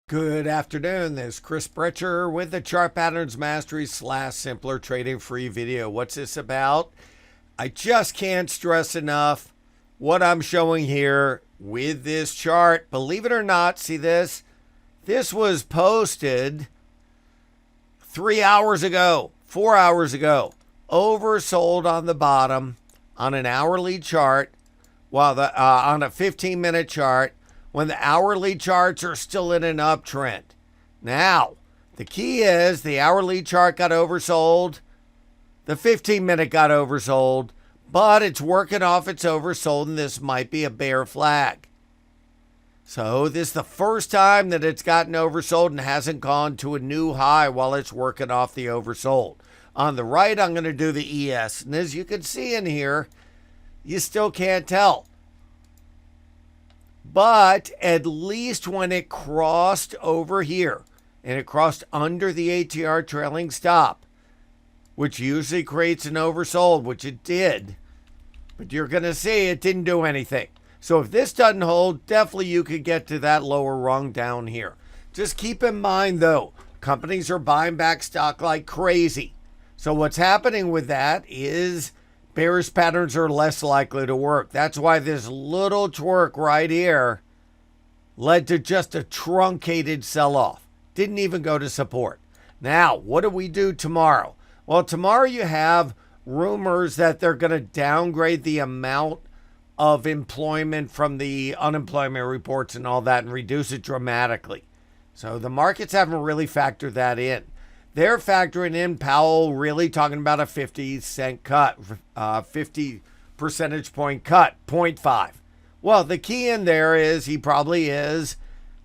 Good afternoon. This is Chris Brecher with the Chart Patterns Mastery / Simpler Trading free video. What's this about? I just can't stress enough what I'm showing here with this chart. Believe it or not, see this? This was posted 3 hours ago, 4 hours ago. Oversold on the bottom on an hourly chart, while on a 15-minute chart, when the hourly charts are still in an uptrend. Now, the key is the hourly chart got oversold, the 15-minute got oversold, but it's working off its oversold, and this might be a bear flag. So this is the first time that it's gotten oversold and hasn't gone to a new high while it's working off the oversold. On the right, I'm going to do the ES, and as you can see in here, you still can't tell. But at least when it crossed over here and it crossed under the ATR trailing stop, which usually creates an oversold, which it did, but you're going to see it didn't do anything. So if this doesn't hold, definitely you could get to that lower rung down here. Just keep in mind, though, companies are buying back stock like crazy. So what's happening with that is bearish patterns are less likely to work. That's why this little twerk right here led to just a truncated sell-off. Didn't even go to support. Now, what do we do tomorrow? Well, tomorrow you have rumors that they're going to downgrade the amount of employment from the unemployment reports and all that and reduce it dramatically. So the markets haven't really factored that in. They're factoring in Powell really talking about a 50-cent cut, 50 percentage point cut, 0.5. Well, the key in there is he probably is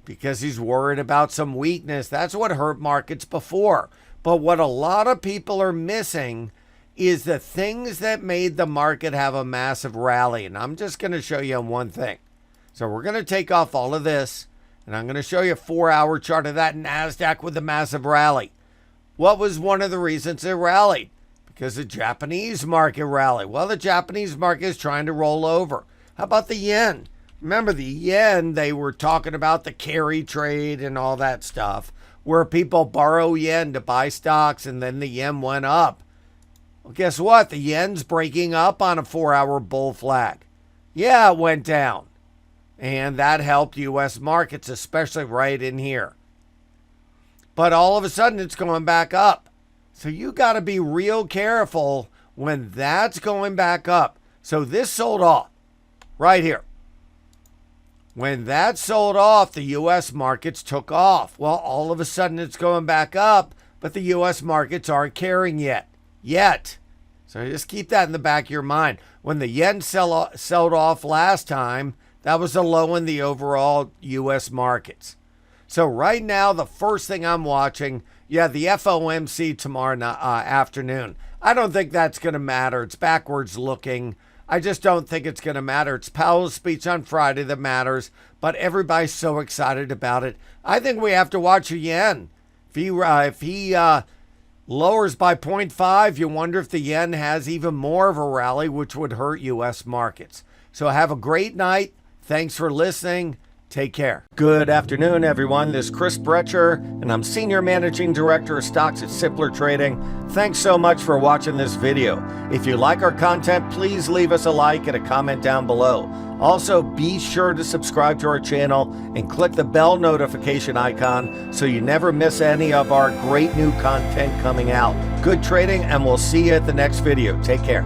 because he's worried about some weakness. That's what hurt markets before. But what a lot of people are missing is the things that made the market have a massive rally. And I'm just going to show you one thing. So we're going to take off all of this, and I'm going to show you a 4-hour chart of that NASDAQ with a massive rally. What was one of the reasons it rallied? Because the Japanese market rallied. Well, the Japanese market is trying to roll over. How about the yen? Remember the yen, they were talking about the carry trade and all that stuff, where people borrow yen to buy stocks and then the yen went up. Well, guess what? The yen's breaking up on a 4-hour bull flag. Yeah, it went down. And that helped U.S. markets, especially right in here. But all of a sudden, it's going back up. So you got to be real careful when that's going back up. So this sold off right here. When that sold off, the U.S. markets took off. Well, all of a sudden, it's going back up, but the U.S. markets aren't carrying yet. So just keep that in the back of your mind. When the yen sold off last time, that was a low in the overall U.S. markets. So right now, the first thing I'm watching, the FOMC tomorrow afternoon. I don't think that's going to matter. It's backwards looking. I just don't think it's going to matter. It's Powell's speech on Friday that matters, but everybody's so excited about it. I think we have to watch the yen. If he lowers by 0.5, you wonder if the yen has even more of a rally, which would hurt U.S. markets. So have a great night. Thanks for listening. Take care. Good afternoon, everyone. This is Chris Brecher, and I'm Senior Managing Director of Stocks at Simpler Trading. Thanks so much for watching this video. If you like our content, please leave us a like and a comment down below. Also, be sure to subscribe to our channel and click the bell notification icon so you never miss any of our great new content coming out. Good trading, and we'll see you at the next video. Take care.